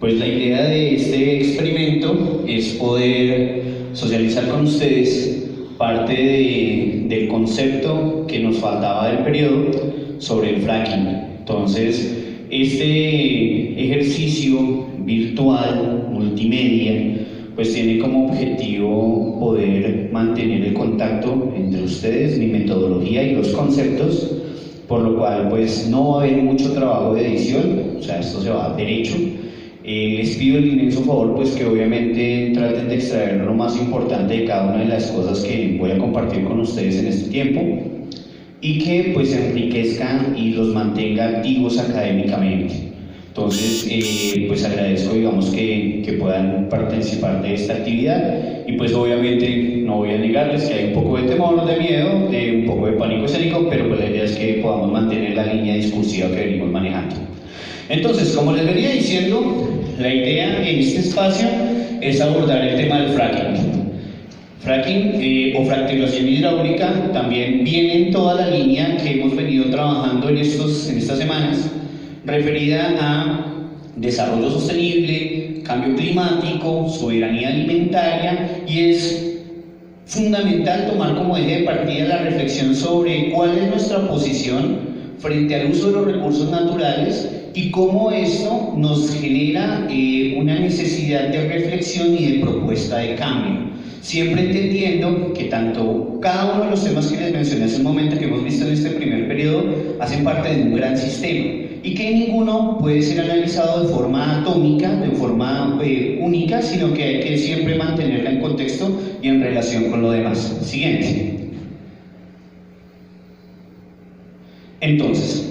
Pues la idea de este experimento es poder socializar con ustedes parte del concepto que nos faltaba del periodo sobre el fracking. Entonces, este ejercicio virtual, multimedia, pues tiene como objetivo poder mantener el contacto entre ustedes, mi metodología y los conceptos, por lo cual pues no va a haber mucho trabajo de edición, o sea, esto se va derecho. Les pido el inmenso favor pues que obviamente traten de extraer lo más importante de cada una de las cosas que voy a compartir con ustedes en este tiempo y que pues enriquezcan y los mantenga activos académicamente. Entonces, pues agradezco, digamos, que puedan participar de esta actividad y pues obviamente no voy a negarles que hay un poco de temor, de miedo, de un poco de pánico escénico, pero pues la idea es que podamos mantener la línea discursiva que venimos manejando. Entonces, como les venía diciendo, la idea en este espacio es abordar el tema del fracking. Fracking o fracturación hidráulica también viene en toda la línea que hemos venido trabajando en estas semanas, referida a desarrollo sostenible, cambio climático, soberanía alimentaria, y es fundamental tomar como eje de partida la reflexión sobre cuál es nuestra posición frente al uso de los recursos naturales y cómo esto nos genera una necesidad de reflexión y de propuesta de cambio. Siempre entendiendo que tanto cada uno de los temas que les mencioné hace un momento, que hemos visto en este primer periodo, hacen parte de un gran sistema y que ninguno puede ser analizado de forma atómica, de forma única, sino que hay que siempre mantenerla en contexto y en relación con lo demás. Siguiente. Entonces,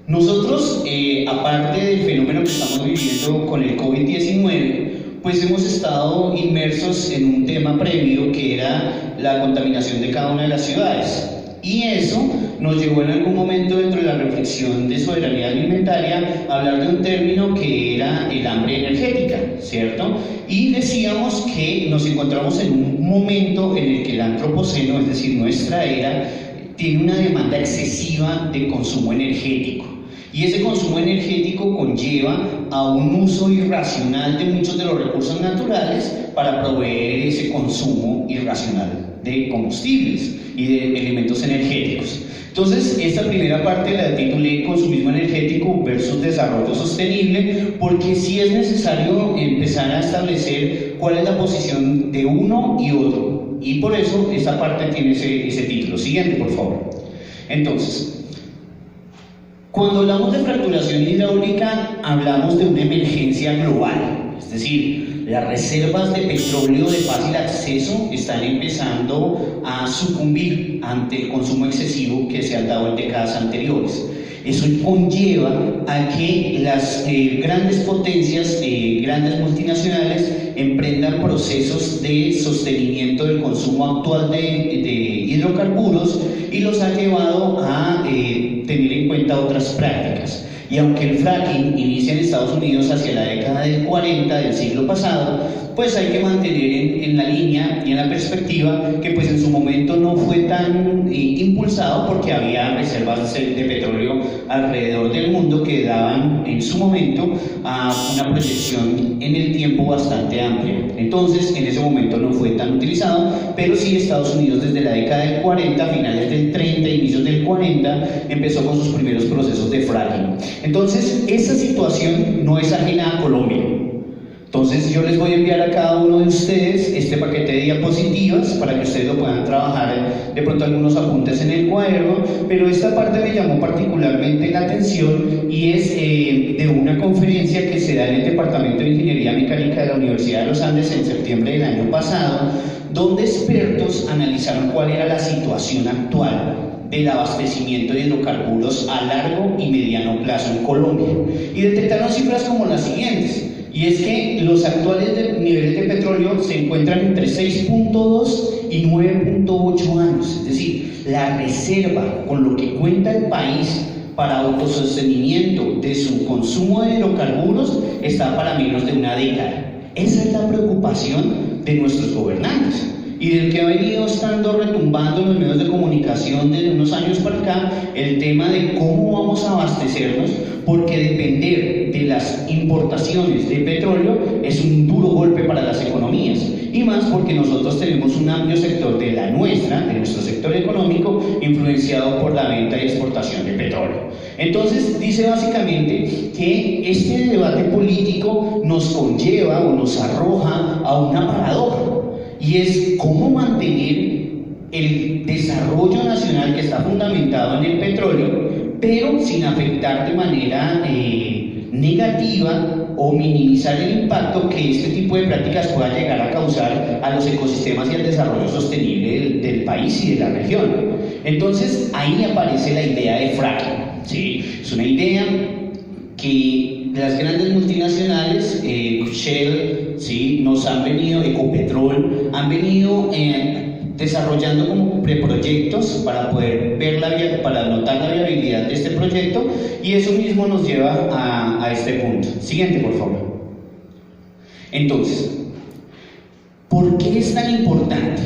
nosotros, aparte del fenómeno que estamos viviendo con el COVID-19, pues hemos estado inmersos en un tema previo que era la contaminación de cada una de las ciudades. Y eso nos llevó en algún momento dentro de la reflexión de soberanía alimentaria a hablar de un término que era el hambre energética, ¿cierto? Y decíamos que nos encontramos en un momento en el que el antropoceno, es decir, nuestra era, tiene una demanda excesiva de consumo energético. Y ese consumo energético conlleva a un uso irracional de muchos de los recursos naturales para proveer ese consumo irracional de combustibles y de elementos energéticos. Entonces, esta primera parte la titulé Consumismo energético versus desarrollo sostenible, porque sí es necesario empezar a establecer cuál es la posición de uno y otro. Y por eso esta parte tiene ese título. Siguiente, por favor. Entonces, cuando hablamos de fracturación hidráulica, hablamos de una emergencia global, es decir, las reservas de petróleo de fácil acceso están empezando a sucumbir ante el consumo excesivo que se ha dado en décadas anteriores. Eso conlleva a que las grandes potencias, grandes multinacionales, emprendan procesos de sostenimiento del consumo actual de hidrocarburos y los ha llevado a tener en cuenta otras prácticas. Y aunque el fracking inicia en Estados Unidos hacia la década del 40 del siglo pasado, pues hay que mantener en la línea y en la perspectiva que pues en su momento no fue tan impulsado, porque había reservas de petróleo alrededor del mundo que daban en su momento a una proyección en el tiempo bastante amplia. Entonces en ese momento no fue tan utilizado, pero sí Estados Unidos desde la década del 40, finales del 30, inicios del 40, empezó con sus primeros procesos de fracking. Entonces esa situación no es ajena a Colombia. Entonces yo les voy a enviar a cada uno de ustedes este paquete de diapositivas para que ustedes lo puedan trabajar, de pronto algunos apuntes en el cuaderno, pero esta parte me llamó particularmente la atención y es de una conferencia que se da en el Departamento de Ingeniería Mecánica de la Universidad de los Andes en septiembre del año pasado, donde expertos analizaron cuál era la situación actual del abastecimiento de hidrocarburos a largo y mediano plazo en Colombia, y detectaron cifras como las siguientes. Y es que los actuales niveles de petróleo se encuentran entre 6.2 y 9.8 años, es decir, la reserva con lo que cuenta el país para autosostenimiento de su consumo de hidrocarburos está para menos de una década. Esa es la preocupación de nuestros gobernantes. y del que ha venido estando retumbando en los medios de comunicación desde unos años para acá, el tema de cómo vamos a abastecernos, porque depender de las importaciones de petróleo es un duro golpe para las economías, y más porque nosotros tenemos un amplio sector de nuestro sector económico, influenciado por la venta y exportación de petróleo. Entonces dice básicamente que este debate político nos conlleva o nos arroja a una paradoja, y es cómo mantener el desarrollo nacional que está fundamentado en el petróleo, pero sin afectar de manera negativa o minimizar el impacto que este tipo de prácticas pueda llegar a causar a los ecosistemas y al desarrollo sostenible del país y de la región. Entonces ahí aparece la idea de fracking, ¿sí? Es una idea que las grandes multinacionales, Shell, ¿sí?, nos han venido, Ecopetrol, han venido desarrollando como preproyectos para poder ver para notar la viabilidad de este proyecto, y eso mismo nos lleva a este punto. Siguiente, por favor. Entonces, ¿por qué es tan importante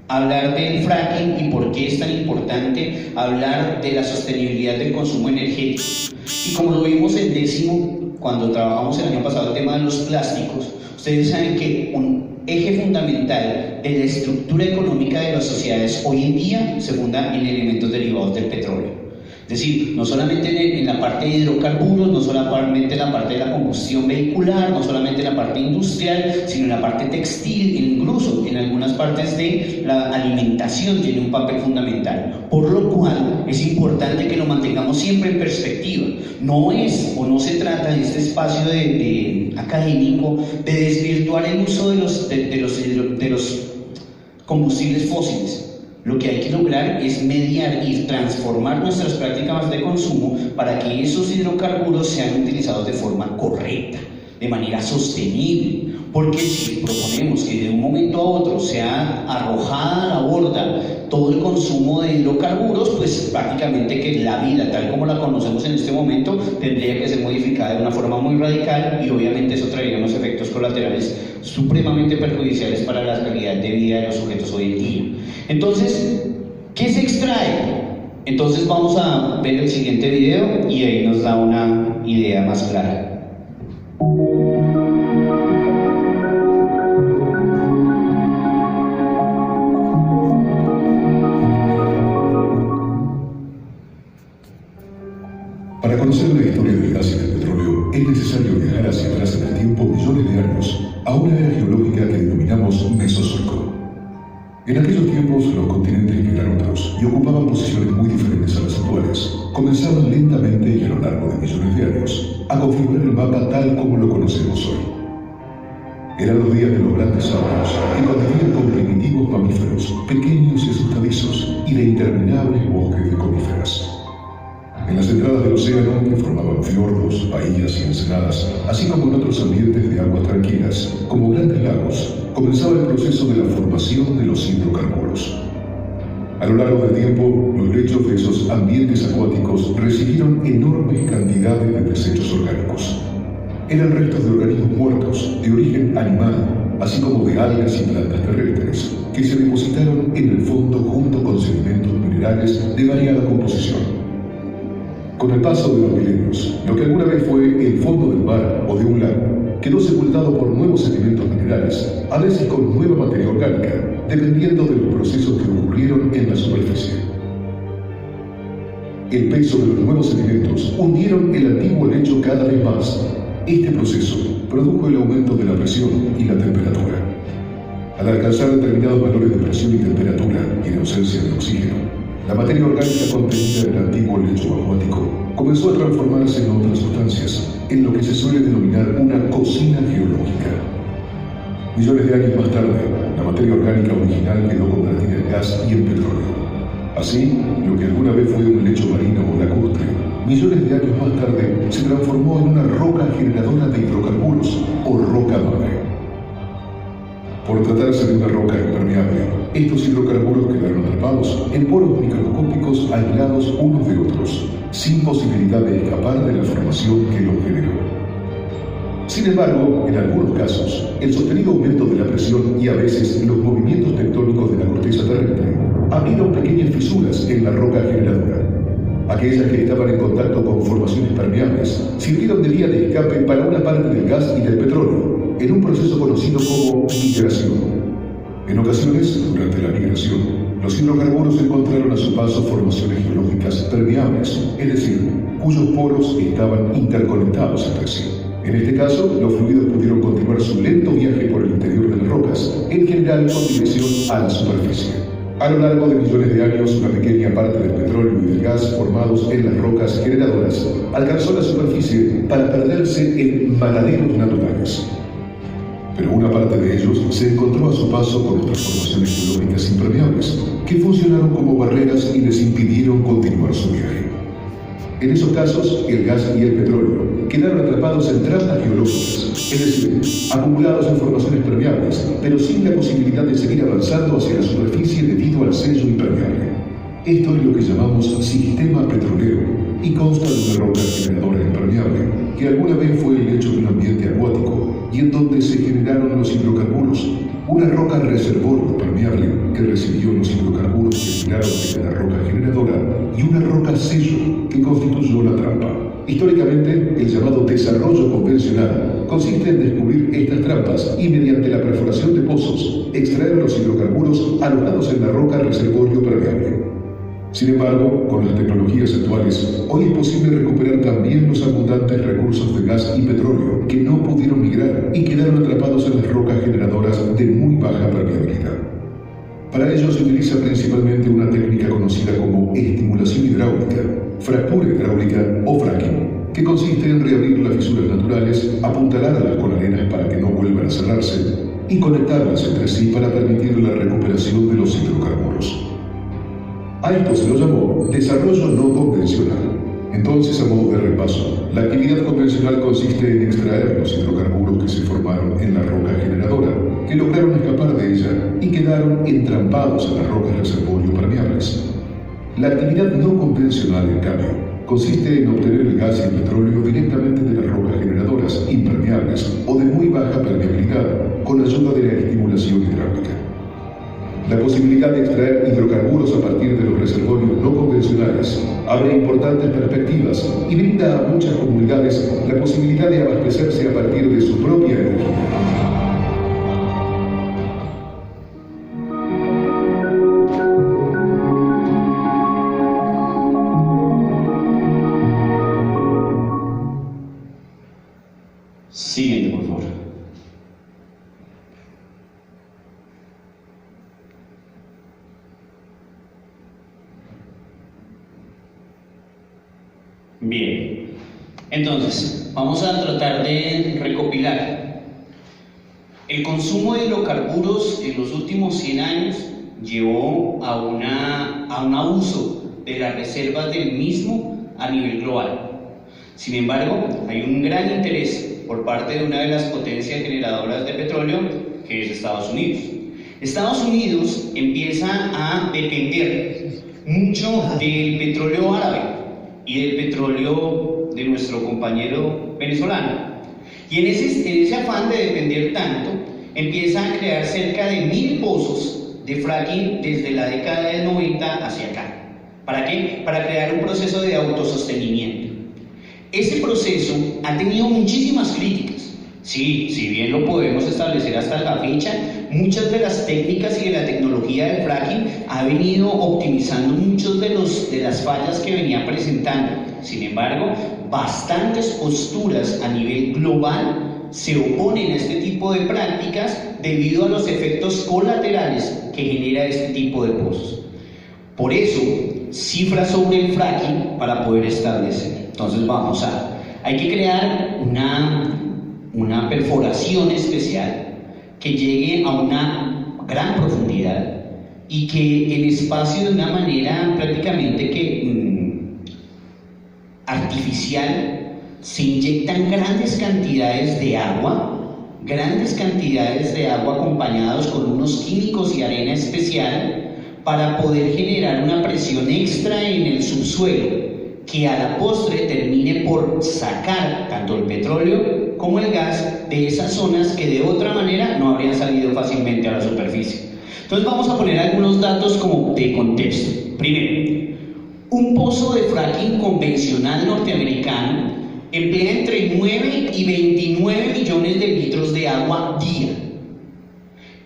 hablar del fracking y por qué es tan importante hablar de la sostenibilidad del consumo energético? Y como lo vimos en décimo, cuando trabajamos el año pasado el tema de los plásticos, ustedes saben que un eje fundamental de la estructura económica de las sociedades hoy en día se funda en elementos derivados del petróleo. Es decir, no solamente en la parte de hidrocarburos, no solamente en la parte de la combustión vehicular, no solamente en la parte industrial, sino en la parte textil, incluso en algunas partes de la alimentación tiene un papel fundamental. Por lo cual es importante que lo mantengamos siempre en perspectiva. No es o no se trata en este espacio académico de desvirtuar el uso de los combustibles fósiles. Lo que hay que lograr es mediar y transformar nuestras prácticas de consumo para que esos hidrocarburos sean utilizados de forma correcta, de manera sostenible. Porque si proponemos que de un momento a otro sea arrojada a la borda todo el consumo de hidrocarburos, pues prácticamente que la vida tal como la conocemos en este momento tendría que ser modificada de una forma muy radical, y obviamente eso traería unos efectos colaterales supremamente perjudiciales para la calidad de vida de los sujetos hoy en día. Entonces, ¿qué se extrae? Entonces vamos a ver el siguiente video y ahí nos da una idea más clara. Para conocer la historia del gas y del petróleo es necesario viajar hacia atrás en el tiempo millones de años, a una era geológica que denominamos Mesozoico. En aquellos tiempos los continentes que eran otros y ocupaban posiciones muy diferentes a las actuales, comenzaban lentamente y a lo largo de millones de años a configurar el mapa tal como lo conocemos hoy. Eran los días de los grandes saurios que convivían con primitivos mamíferos, pequeños y asustadizos, y de interminables bosques de coníferas. En las entradas del océano, que formaban fiordos, bahías y ensenadas, así como en otros ambientes de aguas tranquilas, como grandes lagos, comenzaba el proceso de la formación de los hidrocarburos. A lo largo del tiempo, los lechos de esos ambientes acuáticos recibieron enormes cantidades de desechos orgánicos. Eran restos de organismos muertos, de origen animal, así como de algas y plantas terrestres, que se depositaron en el fondo junto con sedimentos minerales de variada composición. Con el paso de los milenios, lo que alguna vez fue el fondo del mar o de un lago quedó sepultado por nuevos sedimentos minerales, a veces con nueva materia orgánica, dependiendo de los procesos que ocurrieron en la superficie. El peso de los nuevos sedimentos hundieron el antiguo lecho cada vez más. Este proceso produjo el aumento de la presión y la temperatura. Al alcanzar determinados valores de presión y temperatura y de ausencia de oxígeno, la materia orgánica contenida en el antiguo lecho acuático comenzó a transformarse en otras sustancias, en lo que se suele denominar una cocina geológica. Millones de años más tarde, la materia orgánica original quedó convertida en gas y en petróleo. Así, lo que alguna vez fue un lecho marino o lacustre, millones de años más tarde se transformó en una roca generadora de hidrocarburos o roca madre. Por tratarse de una roca impermeable, estos hidrocarburos quedaron atrapados en poros microscópicos aislados unos de otros, sin posibilidad de escapar de la formación que los generó. Sin embargo, en algunos casos, el sostenido aumento de la presión y a veces los movimientos tectónicos de la corteza terrestre abrieron pequeñas fisuras en la roca generadora. Aquellas que estaban en contacto con formaciones permeables sirvieron de vía de escape para una parte del gas y del petróleo, en un proceso conocido como migración. En ocasiones, durante la migración, los hidrocarburos encontraron a su paso formaciones geológicas permeables, es decir, cuyos poros estaban interconectados entre sí. En este caso, los fluidos pudieron continuar su lento viaje por el interior de las rocas, en general con dirección a la superficie. A lo largo de millones de años, una pequeña parte del petróleo y del gas formados en las rocas generadoras alcanzó la superficie para perderse en manaderos naturales. Pero una parte de ellos se encontró a su paso con otras formaciones geológicas impermeables, que funcionaron como barreras y les impidieron continuar su viaje. En esos casos, el gas y el petróleo quedaron atrapados en trampas geológicas, es decir, acumulados en formaciones permeables, pero sin la posibilidad de seguir avanzando hacia la superficie debido al sello impermeable. Esto es lo que llamamos sistema petrolero y consta de una roca generadora impermeable, que alguna vez fue el lecho de un ambiente acuático y en donde se generaron los hidrocarburos, una roca reservorio permeable que recibió los hidrocarburos que generaron desde la roca generadora y una roca sello que constituyó la trampa. Históricamente, el llamado desarrollo convencional consiste en descubrir estas trampas y mediante la perforación de pozos extraer los hidrocarburos alojados en la roca reservorio permeable. Sin embargo, con las tecnologías actuales, hoy es posible recuperar también los abundantes recursos de gas y petróleo que no pudieron migrar y quedaron atrapados en las rocas generadoras de muy baja permeabilidad. Para ello se utiliza principalmente una técnica conocida como estimulación hidráulica, fractura hidráulica o fracking, que consiste en reabrir las fisuras naturales, apuntalarlas con arenas para que no vuelvan a cerrarse y conectarlas entre sí para permitir la recuperación de los hidrocarburos. A esto se lo llamó desarrollo no convencional. Entonces, a modo de repaso, la actividad convencional consiste en extraer los hidrocarburos que se formaron en la roca generadora, que lograron escapar de ella y quedaron entrampados en las rocas reservorio permeables. La actividad no convencional, en cambio, consiste en obtener el gas y el petróleo directamente de las rocas generadoras impermeables o de muy baja permeabilidad con ayuda de la estimulación hidráulica. La posibilidad de extraer hidrocarburos a partir de los reservorios no convencionales abre importantes perspectivas y brinda a muchas comunidades la posibilidad de abastecerse a partir de su propia energía. Siguiente, por favor. Bien, entonces vamos a tratar de recopilar. El consumo de hidrocarburos en los últimos 100 años llevó a un abuso de las reservas del mismo a nivel global. Sin embargo, hay un gran interés por parte de una de las potencias generadoras de petróleo, que es Estados Unidos. Estados Unidos empieza a depender mucho del petróleo árabe y del petróleo de nuestro compañero venezolano. Y en ese afán de depender tanto, empieza a crear cerca de 1000 pozos de fracking desde la década del 90 hacia acá. ¿Para qué? Para crear un proceso de autosostenimiento. Ese proceso ha tenido muchísimas críticas. Sí, si bien lo podemos establecer hasta la fecha, muchas de las técnicas y de la tecnología del fracking ha venido optimizando muchas de las fallas que venía presentando. Sin embargo, bastantes posturas a nivel global se oponen a este tipo de prácticas debido a los efectos colaterales que genera este tipo de pozos. Por eso, cifras sobre el fracking para poder establecer. Entonces hay que crear una perforación especial que llegue a una gran profundidad y que el espacio de una manera prácticamente artificial se inyectan grandes cantidades de agua acompañados con unos químicos y arena especial para poder generar una presión extra en el subsuelo que a la postre termine por sacar tanto el petróleo como el gas de esas zonas que de otra manera no habrían salido fácilmente a la superficie. Entonces vamos a poner algunos datos como de contexto. Primero, un pozo de fracking convencional norteamericano emplea entre 9 y 29 millones de litros de agua día.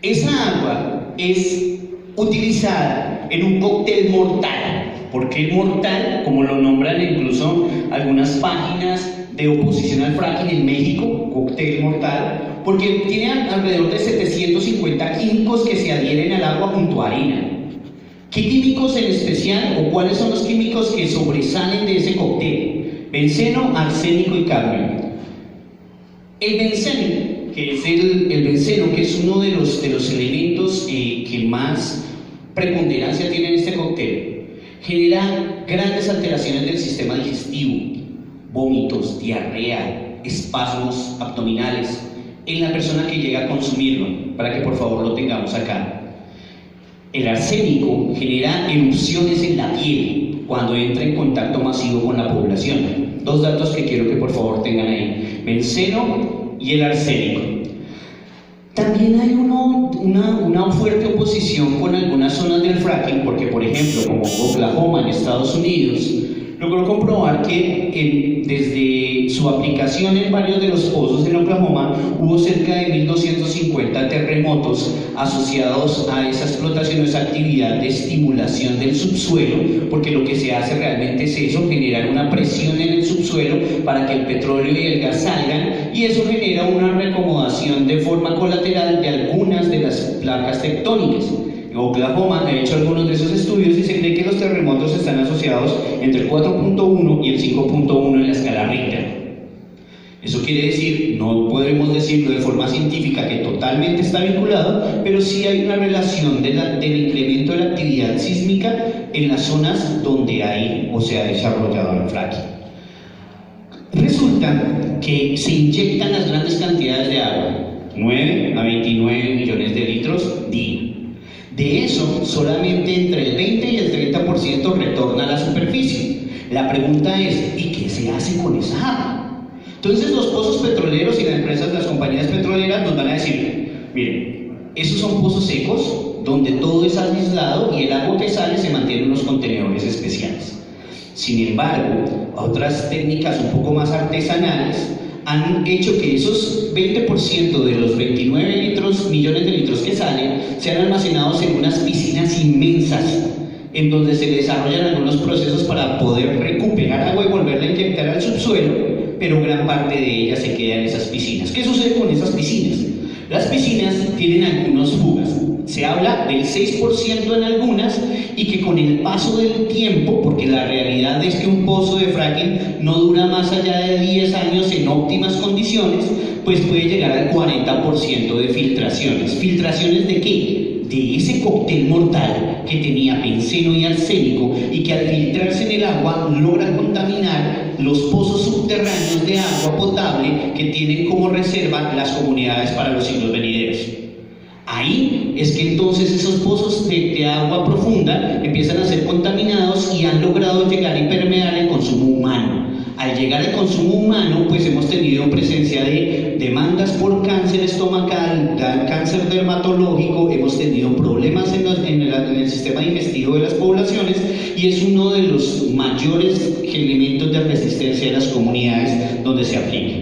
Esa agua es utilizada en un cóctel mortal. ¿Por qué mortal? Como lo nombran incluso algunas páginas de oposición al fracking en México, cóctel mortal, porque tiene alrededor de 750 químicos que se adhieren al agua junto a arena. ¿Qué químicos en especial o cuáles son los químicos que sobresalen de ese cóctel? Benceno, arsénico y cadmio. El benceno, que es el benceno, que es uno de los elementos que más preponderancia tiene en este cóctel, genera grandes alteraciones del sistema digestivo, vómitos, diarrea, espasmos abdominales en la persona que llega a consumirlo, para que por favor lo tengamos acá. El arsénico genera erupciones en la piel cuando entra en contacto masivo con la población. Dos datos que quiero que por favor tengan ahí: benceno y el arsénico. También hay una fuerte oposición con algunas zonas del fracking, porque por ejemplo, como Oklahoma en Estados Unidos, logró comprobar que desde su aplicación en varios de los pozos en Oklahoma hubo cerca de 1.250 terremotos asociados a esa explotación, esa actividad de estimulación del subsuelo, porque lo que se hace realmente es eso, generar una presión en el subsuelo para que el petróleo y el gas salgan, y eso genera una reacomodación de forma colateral de algunas de las placas tectónicas. Oklahoma ha hecho algunos de esos estudios y se cree que los terremotos están asociados entre el 4.1 y el 5.1 en la escala Richter. Eso quiere decir, no podemos decirlo de forma científica que totalmente está vinculado, pero sí hay una relación del incremento de la actividad sísmica en las zonas donde hay o se ha desarrollado el fracking. Resulta que se inyectan las grandes cantidades de agua, 9 a 29 millones de litros día. De eso, solamente entre el 20 y el 30% retorna a la superficie. La pregunta es, ¿y qué se hace con esa agua? Entonces los pozos petroleros y las compañías petroleras nos van a decir, miren, esos son pozos secos, donde todo es aislado y el agua que sale se mantiene en unos contenedores especiales. Sin embargo, otras técnicas un poco más artesanales han hecho que esos 20% de los 29 millones de litros que salen sean almacenados en unas piscinas inmensas, en donde se desarrollan algunos procesos para poder recuperar agua y volverla a inyectar al subsuelo, pero gran parte de ella se queda en esas piscinas. ¿Qué sucede con esas piscinas? Las piscinas tienen algunas fugas. Se habla del 6% en algunas, y que con el paso del tiempo, porque la realidad es que un pozo de fracking no dura más allá de 10 años en óptimas condiciones, pues puede llegar al 40% de filtraciones. ¿Filtraciones de qué? De ese cóctel mortal que tenía benceno y arsénico, y que al filtrarse en el agua logra contaminar los pozos subterráneos de agua potable que tienen como reserva las comunidades para los siglos venideros. Ahí es que entonces esos pozos de agua profunda empiezan a ser contaminados y han logrado llegar y permear el consumo humano. Al llegar al consumo humano, pues hemos tenido presencia de demandas por cáncer estomacal, cáncer dermatológico, hemos tenido problemas en el sistema digestivo de las poblaciones, y es uno de los mayores elementos de resistencia de las comunidades donde se aplica.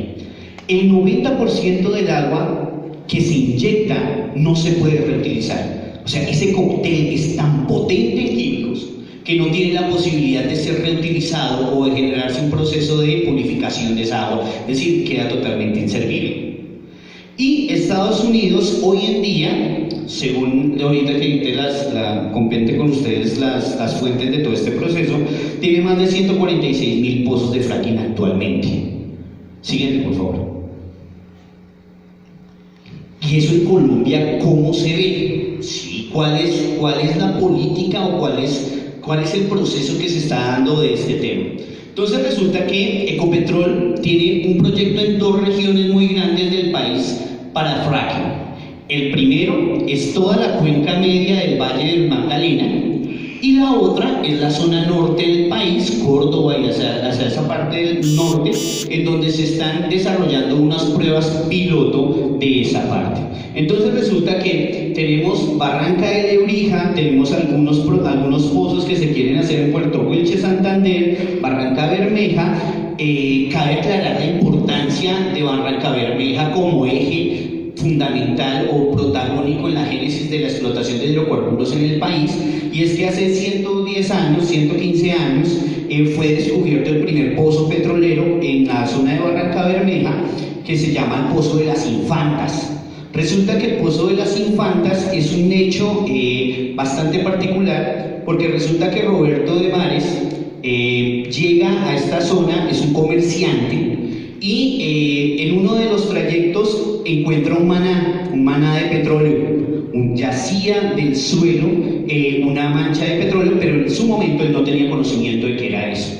El 90% del agua que se inyecta no se puede reutilizar. O sea, ese cóctel es tan potente en químicos que no tiene la posibilidad de ser reutilizado o de generarse un proceso de purificación de esa agua, es decir, queda totalmente inservible. Y Estados Unidos hoy en día, según ahorita que compente con ustedes las fuentes de todo este proceso, tiene más de 146.000 pozos de fracking actualmente. Siguiente, por favor. Y eso en Colombia, ¿cómo se ve? ¿Sí? ¿Cuál es la política o cuál es el proceso que se está dando de este tema? Entonces resulta que Ecopetrol tiene un proyecto en 2 regiones muy grandes del país para fracking. El primero es toda la cuenca media del Valle del Magdalena, Y la otra es la zona norte del país, Córdoba y hacia esa parte del norte, en donde se están desarrollando unas pruebas piloto de esa parte. Entonces resulta que tenemos Barranca de Lebrija, tenemos algunos pozos que se quieren hacer en Puerto Wilches, Santander, Barranca Bermeja. Cabe aclarar la importancia de Barranca Bermeja como eje fundamental o protagónico en la génesis de la explotación de hidrocarburos en el país, y es que hace 110 años, 115 años, fue descubierto el primer pozo petrolero en la zona de Barranca Bermeja, que se llama el Pozo de las Infantas. Resulta que el Pozo de las Infantas es un hecho bastante particular, porque resulta que Roberto de Mares llega a esta zona, es un comerciante, y en uno de los trayectos encuentra un maná de petróleo, yacía del suelo una mancha de petróleo, pero en su momento él no tenía conocimiento de qué era eso.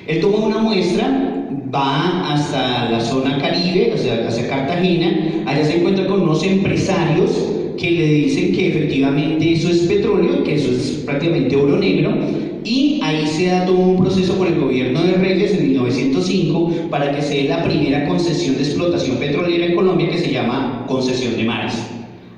Él toma una muestra, va hasta la zona Caribe, o sea, hacia Cartagena, allá se encuentra con unos empresarios que le dicen que efectivamente eso es petróleo, que eso es prácticamente oro negro, y ahí se da todo un proceso con el gobierno de Reyes en 1905 para que se dé la primera concesión de explotación petrolera en Colombia, que se llama Concesión de Mares.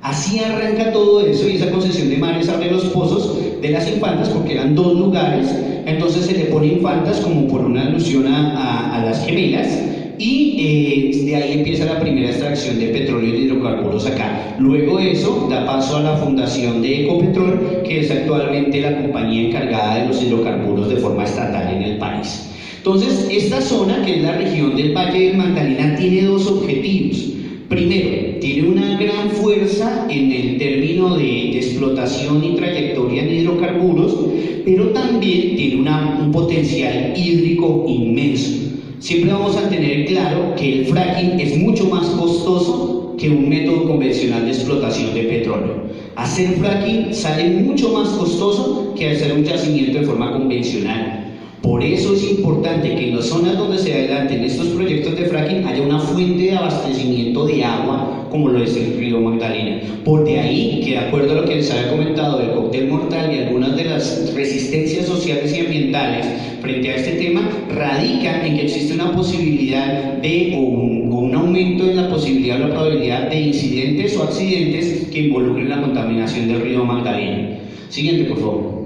Así arranca todo eso, y esa Concesión de Mares abre los pozos de las Infantas porque eran dos lugares, entonces se le pone Infantas como por una alusión a las gemelas, y de ahí empieza la primera extracción de petróleo y de hidrocarburos acá. Luego eso da paso a la fundación de Ecopetrol, que es actualmente la compañía encargada de los hidrocarburos de forma estatal en el país. Entonces, esta zona, que es la región del Valle del Magdalena, tiene dos objetivos. Primero, tiene una gran fuerza en el término de explotación y trayectoria en hidrocarburos, pero también tiene un potencial hídrico inmenso. Siempre vamos a tener claro que el fracking es mucho más costoso que un método convencional de explotación de petróleo. Hacer fracking sale mucho más costoso que hacer un yacimiento de forma convencional. Por eso es importante que en las zonas donde se adelanten estos proyectos de fracking haya una fuente de abastecimiento de agua, como lo es el río Magdalena. Por de ahí que, de acuerdo a lo que les había comentado del cóctel mortal y algunas de las resistencias sociales y ambientales frente a este tema, radica en que existe una posibilidad de, o un aumento en la posibilidad o la probabilidad de incidentes o accidentes que involucren la contaminación del río Magdalena. Siguiente, por favor.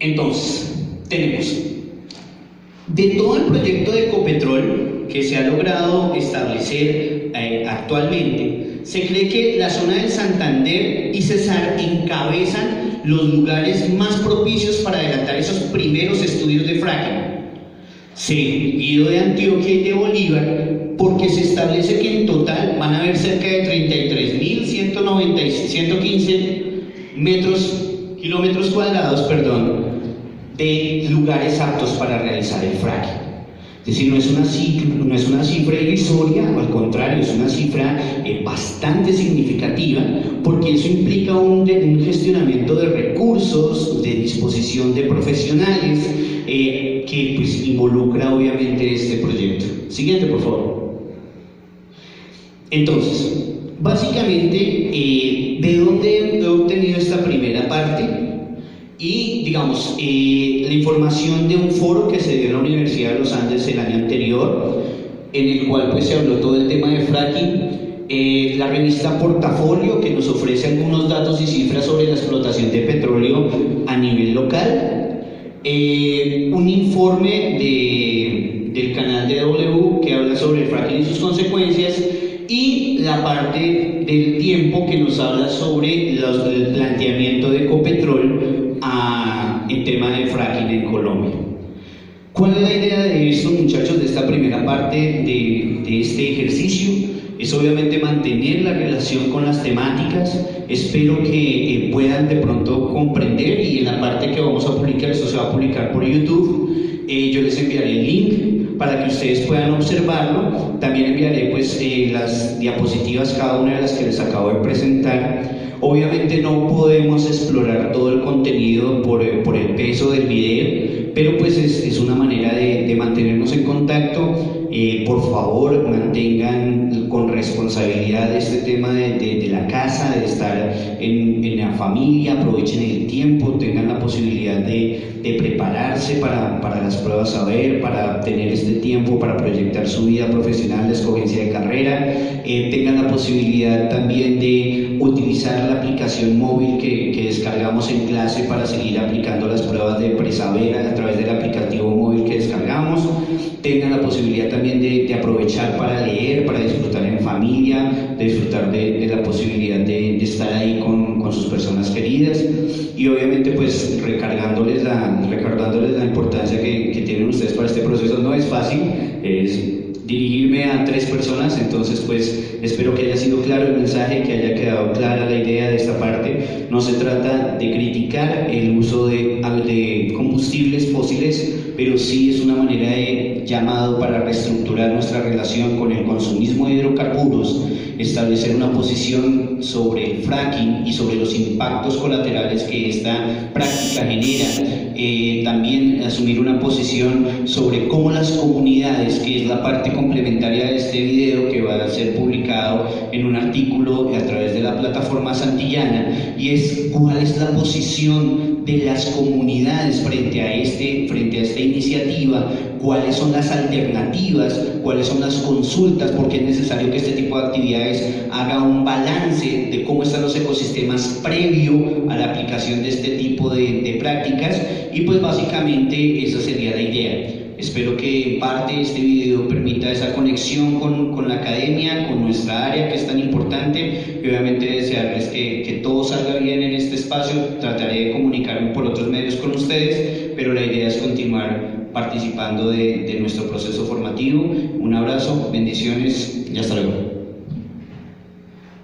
Entonces, tenemos de todo el proyecto de Ecopetrol que se ha logrado establecer actualmente, se cree que la zona del Santander y Cesar encabezan los lugares más propicios para adelantar esos primeros estudios de fracking, seguido de Antioquia y de Bolívar, porque se establece que en total van a haber cerca de 33.115 kilómetros cuadrados, de lugares aptos para realizar el fracking. Es decir, no es una cifra irrisoria, al contrario, es una cifra bastante significativa, porque eso implica un gestionamiento de recursos, de disposición de profesionales, que pues involucra obviamente este proyecto. Siguiente, por favor. Entonces, básicamente, ¿de dónde he obtenido esta primera parte? Y, digamos, la información de un foro que se dio en la Universidad de los Andes el año anterior, en el cual pues se habló todo el tema de fracking, la revista Portafolio, que nos ofrece algunos datos y cifras sobre la explotación de petróleo a nivel local, un informe del canal de W que habla sobre el fracking y sus consecuencias, y la parte del tiempo que nos habla sobre el planteamiento de Ecopetrol en tema de fracking en Colombia. ¿Cuál es la idea de esto, muchachos, de esta primera parte de este ejercicio? Es obviamente mantener la relación con las temáticas. Espero que puedan de pronto comprender, y en la parte que vamos a publicar, esto se va a publicar por YouTube, yo les enviaré el link para que ustedes puedan observarlo. También enviaré pues las diapositivas, cada una de las que les acabo de presentar. Obviamente no podemos explorar todo el contenido por el peso del video, pero pues es una manera de mantenernos en contacto. Por favor, mantengan con corresponsabilidad de este tema de la casa, de estar en la familia, aprovechen el tiempo, tengan la posibilidad de prepararse para las pruebas saber, para tener este tiempo para proyectar su vida profesional, la escogencia de carrera, tengan la posibilidad también de utilizar la aplicación móvil que descargamos en clase para seguir aplicando las pruebas de presaber a través del aplicativo móvil que descargamos, tengan la posibilidad también de aprovechar para leer, para disfrutar en familia, de disfrutar de la posibilidad de estar ahí con sus personas queridas, y obviamente pues recordándoles la importancia que tienen ustedes para este proceso. No es fácil, es dirigirme a 3 personas, entonces pues espero que haya sido claro el mensaje, que haya quedado clara la idea de esta parte. No se trata de criticar el uso de combustibles fósiles, pero sí es una manera de llamado para reestructurar nuestra relación con el consumismo de hidrocarburos, establecer una posición sobre el fracking y sobre los impactos colaterales que esta práctica genera, también asumir una posición sobre cómo las comunidades, que es la parte complementaria de este video que va a ser publicado en un artículo a través de la plataforma Santillana, y es cuál es la posición de las comunidades frente a esta iniciativa, cuáles son las alternativas, cuáles son las consultas, porque es necesario que este tipo de actividades haga un balance de cómo están los ecosistemas previo a la aplicación de este tipo de prácticas, y pues básicamente esa sería la idea. Espero que en parte este video permita esa conexión con la academia, con nuestra área que es tan importante, y obviamente desearles que todo salga bien en este espacio. Trataré de comunicarme por otros medios con ustedes, pero la idea es continuar participando de nuestro proceso formativo. Un abrazo, bendiciones y hasta luego.